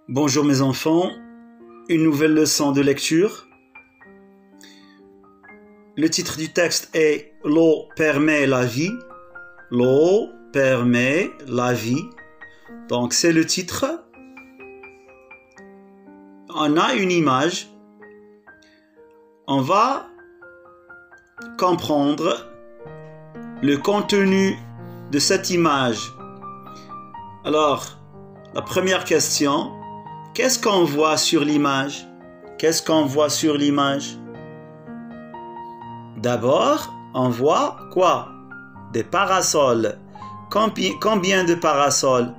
Bonjour mes enfants, une nouvelle leçon de lecture. Le titre du texte est « L'eau permet la vie ». L'eau permet la vie. Donc c'est le titre. On a une image. On va comprendre le contenu de cette image. Alors, la première question, qu'est-ce qu'on voit sur l'image? Qu'est-ce qu'on voit sur l'image? D'abord, on voit quoi? Des parasols. Combien de parasols?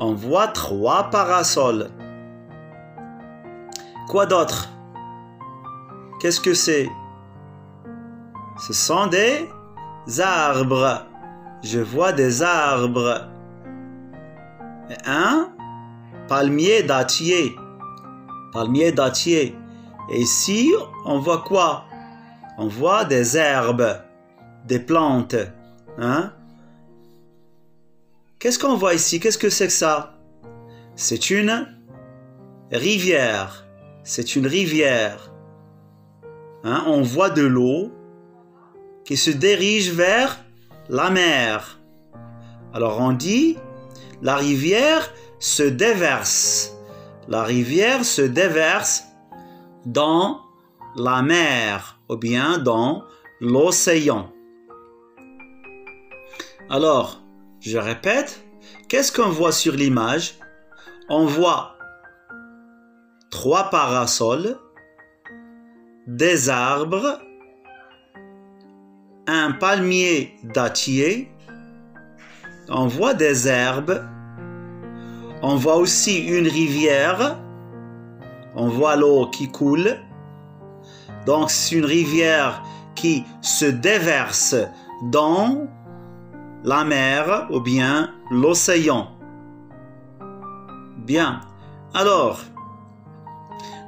On voit 3 parasols. Quoi d'autre? Qu'est-ce que c'est? Ce sont des arbres. Je vois des arbres. Un palmier dattier. Palmier dattier. Et ici, on voit quoi? On voit des herbes, des plantes. Hein? Qu'est-ce qu'on voit ici? Qu'est-ce que c'est que ça? C'est une rivière. C'est une rivière. Hein? On voit de l'eau qui se dirige vers la mer. Alors on dit, la rivière se déverse. La rivière se déverse dans la mer ou bien dans l'océan. Alors, je répète, qu'est-ce qu'on voit sur l'image? On voit 3 parasols, des arbres, un palmier dattier, on voit des herbes, on voit aussi une rivière, on voit l'eau qui coule. Donc c'est une rivière qui se déverse dans la mer ou bien l'océan. Bien. Alors,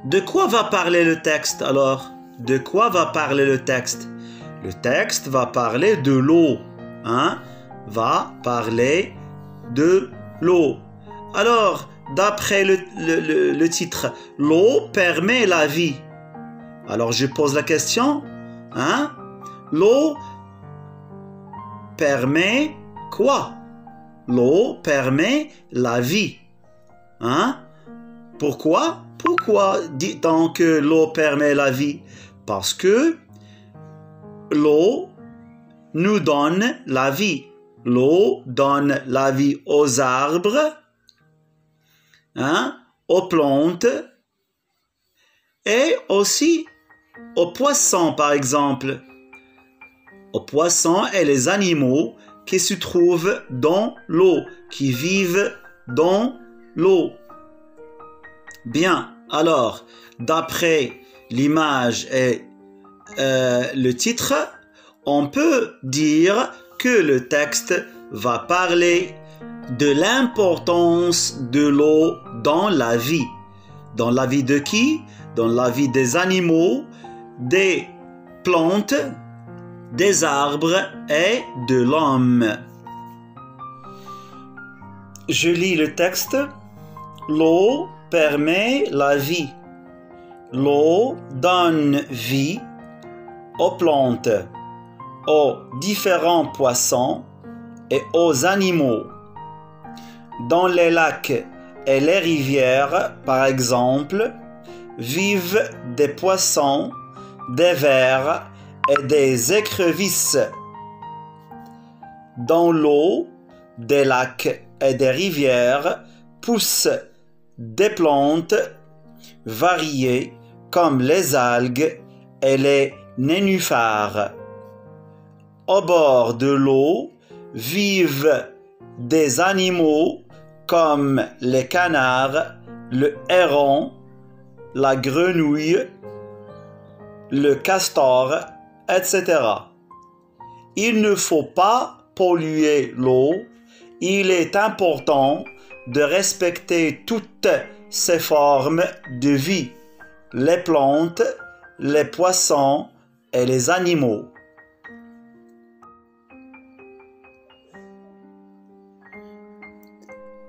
de quoi va parler le texte alors? De quoi va parler le texte? Le texte va parler de l'eau. Hein? Va parler de l'eau. Alors, d'après le titre, l'eau permet la vie. Alors, je pose la question. Hein? L'eau permet quoi? L'eau permet la vie. Hein? Pourquoi? Pourquoi dit-on que l'eau permet la vie? Parce que l'eau nous donne la vie. L'eau donne la vie aux arbres, hein, aux plantes et aussi aux poissons, par exemple. Aux poissons et les animaux qui se trouvent dans l'eau, qui vivent dans l'eau. Bien, alors, d'après l'image et le titre, on peut dire que le texte va parler de l'importance de l'eau dans la vie. Dans la vie de qui? Dans la vie des animaux, des plantes, des arbres et de l'homme. Je lis le texte. L'eau permet la vie. L'eau donne vie aux plantes, aux différents poissons et aux animaux. Dans les lacs et les rivières, par exemple, vivent des poissons, des vers et des écrevisses. Dans l'eau, des lacs et des rivières poussent des plantes variées comme les algues et les nénuphars. Au bord de l'eau vivent des animaux comme les canards, le héron, la grenouille, le castor, etc. Il ne faut pas polluer l'eau. Il est important de respecter toutes ces formes de vie, les plantes, les poissons et les animaux.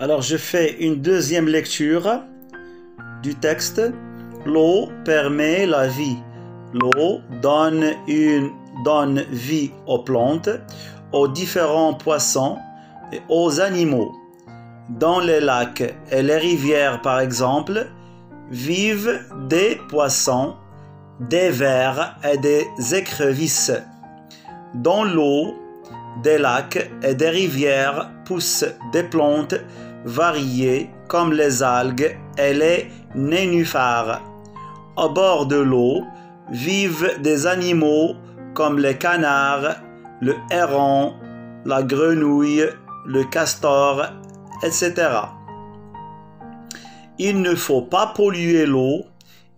Alors je fais une deuxième lecture du texte. L'eau permet la vie. L'eau donne vie aux plantes, aux différents poissons et aux animaux. Dans les lacs et les rivières, par exemple, vivent des poissons, des vers et des écrevisses. Dans l'eau des lacs et des rivières poussent des plantes variées comme les algues et les nénuphars. Au bord de l'eau vivent des animaux comme les canards, le héron, la grenouille, le castor, etc. Il ne faut pas polluer l'eau.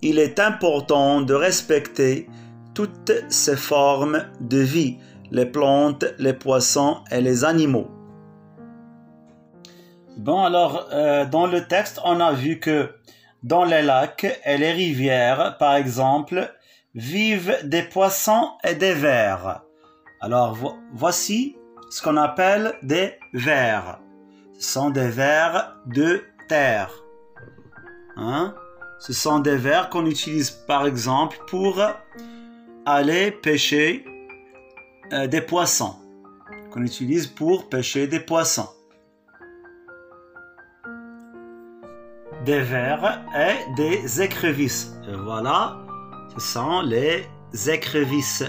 Il est important de respecter toutes ces formes de vie, les plantes, les poissons et les animaux. Bon, alors, dans le texte, on a vu que dans les lacs et les rivières, par exemple, vivent des poissons et des vers. Alors, voici ce qu'on appelle des vers. Ce sont des vers de terre. Ce sont des vers qu'on utilise, par exemple, pour aller pêcher des poissons. Qu'on utilise pour pêcher des poissons. Des vers et des écrevisses. Et voilà, ce sont les écrevisses.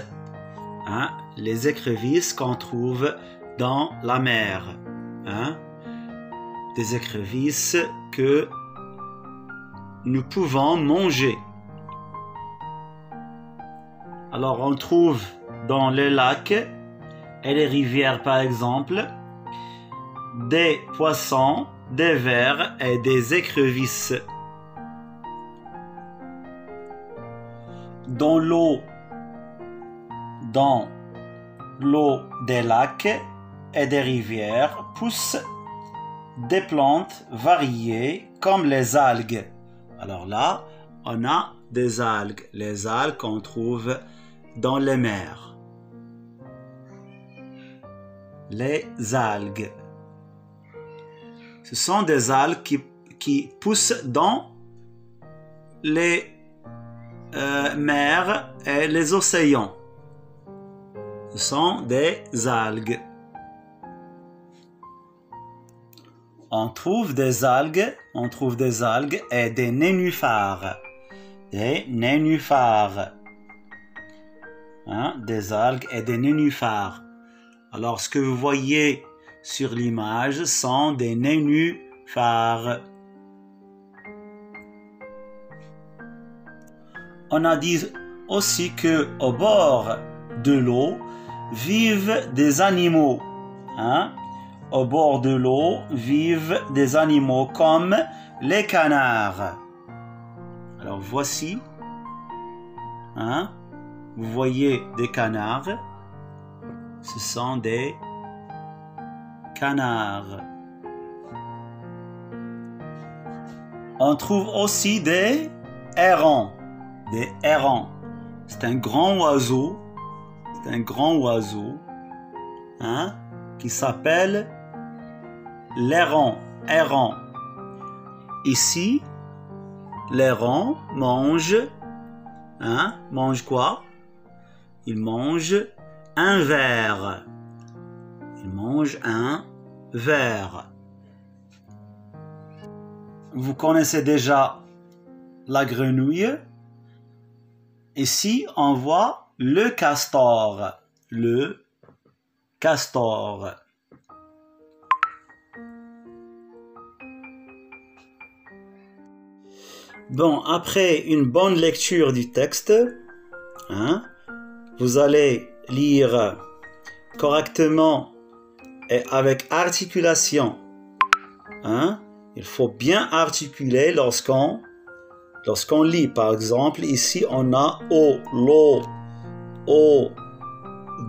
Les écrevisses qu'on trouve dans la mer. Des écrevisses que nous pouvons manger. Alors on trouve dans les lacs et les rivières, par exemple, des poissons, des vers et des écrevisses. Dans l'eau des lacs et des rivières poussent des plantes variées comme les algues. Alors là, on a des algues, les algues qu'on trouve dans les mers. Les algues. Ce sont des algues qui poussent dans les mers et les océans. Ce sont des algues. On trouve des algues et des nénuphars. Des nénuphars. Des algues et des nénuphars. Alors, ce que vous voyez sur l'image sont des nénuphars. On a dit aussi que au bord de l'eau vivent des animaux. Au bord de l'eau vivent des animaux comme les canards. Alors voici, vous voyez des canards. Ce sont des canards. On trouve aussi des hérons. Des hérons. C'est un grand oiseau. C'est un grand oiseau. Qui s'appelle l'héron. Héron. Ici, l'héron mange. Mange quoi? Il mange un ver. Il mange un ver. Vous connaissez déjà la grenouille. Ici, on voit le castor. Le castor. Bon, après une bonne lecture du texte, vous allez lire correctement et avec articulation. Il faut bien articuler lorsqu'on lit. Par exemple, ici on a l'eau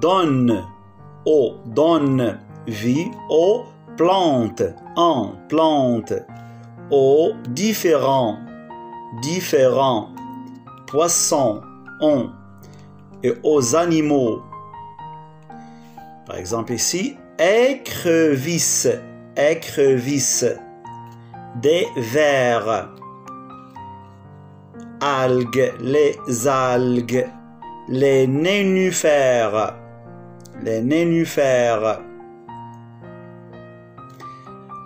donne vie aux plantes, aux différents poissons, et aux animaux. Par exemple ici, écrevisse, des vers. Algues, les algues, les nénuphars, les nénuphars.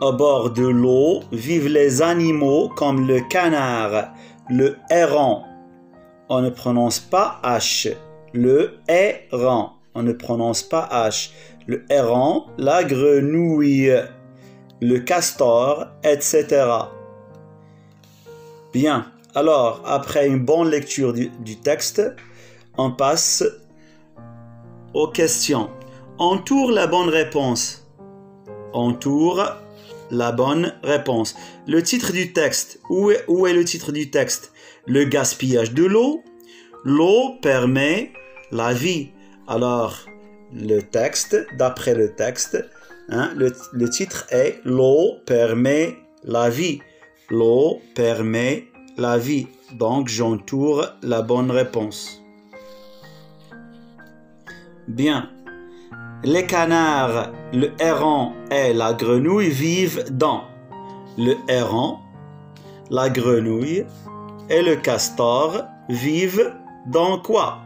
Au bord de l'eau vivent les animaux comme le canard, le héron. On ne prononce pas H. Le héron, on ne prononce pas H. Le héron, la grenouille, le castor, etc. Bien. Alors, après une bonne lecture du texte, on passe aux questions. Entoure la bonne réponse. Entoure la bonne réponse. Le titre du texte. Où est le titre du texte? Le gaspillage de l'eau. L'eau permet la vie. Alors, le texte, d'après le texte, le titre est « L'eau permet la vie ». L'eau permet la vie. Donc, j'entoure la bonne réponse. Bien. Les canards, le héron et la grenouille vivent dans. Le héron, la grenouille et le castor vivent dans quoi?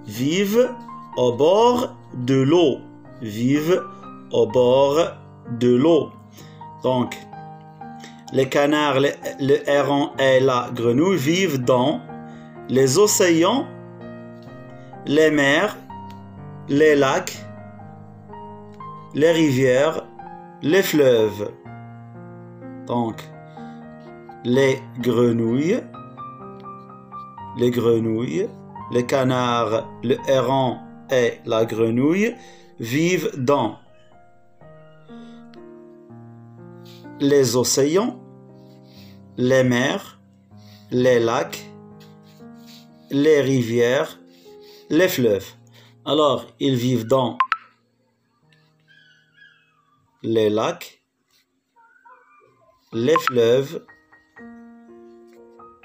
Vivent au bord de l'eau. Vivent au bord de l'eau. Donc, les canards, le héron et la grenouille vivent dans les océans, les mers, les lacs, les rivières, les fleuves. Donc, les grenouilles, les canards, le héron et la grenouille vivent dans les océans, les mers, les lacs, les rivières, les fleuves. Alors, ils vivent dans les lacs, les fleuves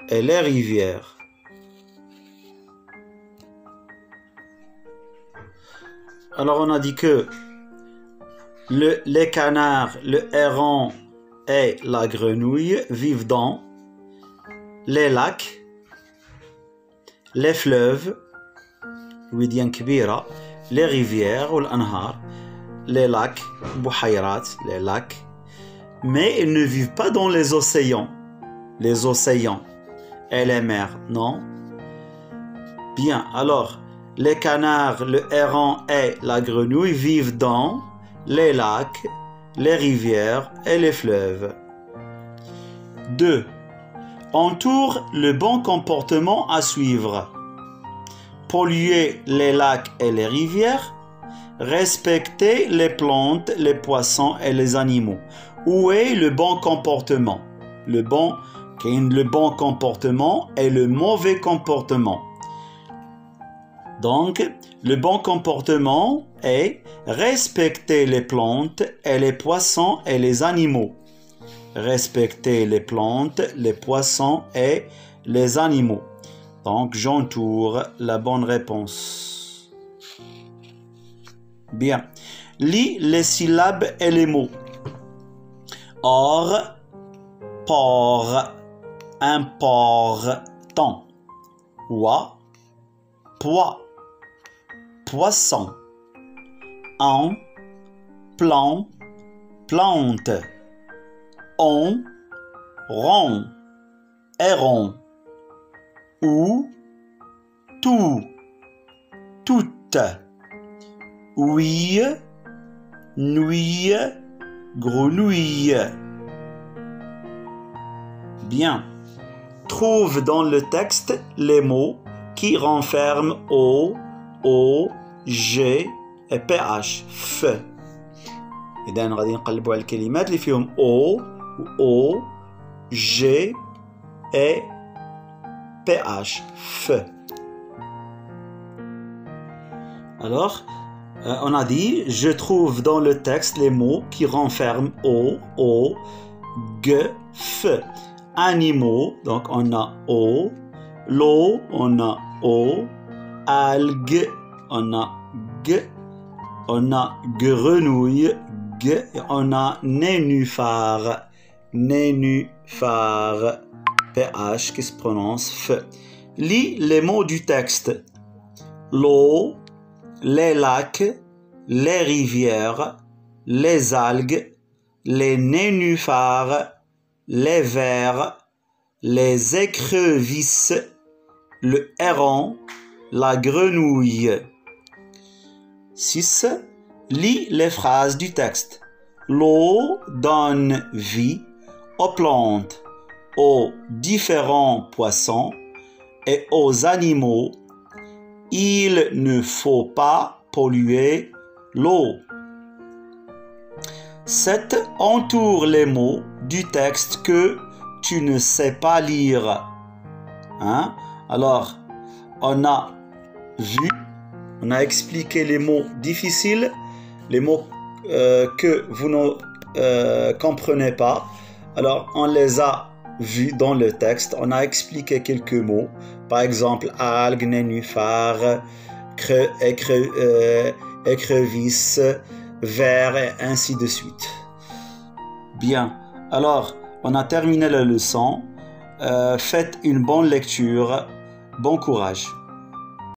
et les rivières. Alors, on a dit que les canards, le héron et la grenouille vivent dans les lacs, les fleuves, les rivières ou l'anhar, les lacs, les lacs, mais ils ne vivent pas dans les océans et les mers, non? Bien, alors, les canards, le héron et la grenouille vivent dans les lacs, les rivières et les fleuves. 2. Entoure le bon comportement à suivre. Polluer les lacs et les rivières. Respecter les plantes, les poissons et les animaux. Où est le bon comportement? Le bon comportement et le mauvais comportement. Donc, le bon comportement est respecter les plantes et les poissons et les animaux. Respecter les plantes, les poissons et les animaux. Donc, j'entoure la bonne réponse. Bien. Lis les syllabes et les mots. Or, port, important. Oie, poids, poisson. En, plan, plante. On, rond, héron. Ou, tout, toute. Oui, nuit, grenouille. Bien. Trouve dans le texte les mots qui renferment O, G et PH. F. إذا غادي نقلبوا على الكلمات اللي فيهم O, G et PH. F. Alors, on a dit, je trouve dans le texte les mots qui renferment O, G, F. Animaux, donc on a O. L'eau, on a O. Algues, on a G. On a grenouille, G. On a nénuphar, nénuphar, PH qui se prononce F. Lis les mots du texte. L'eau, les lacs, les rivières, les algues, les nénuphars, les vers, les écrevisses, le héron, la grenouille. 6. Lis les phrases du texte. L'eau donne vie aux plantes, aux différents poissons et aux animaux. Il ne faut pas polluer l'eau. 7. Entoure les mots du texte que tu ne sais pas lire. Alors, on a vu, on a expliqué les mots difficiles, les mots que vous ne comprenez pas. Alors, on les a vus dans le texte. On a expliqué quelques mots. Par exemple, algues, nénuphars, écrevisses, vers, et ainsi de suite. Bien. Alors, on a terminé la leçon. Faites une bonne lecture. Bon courage.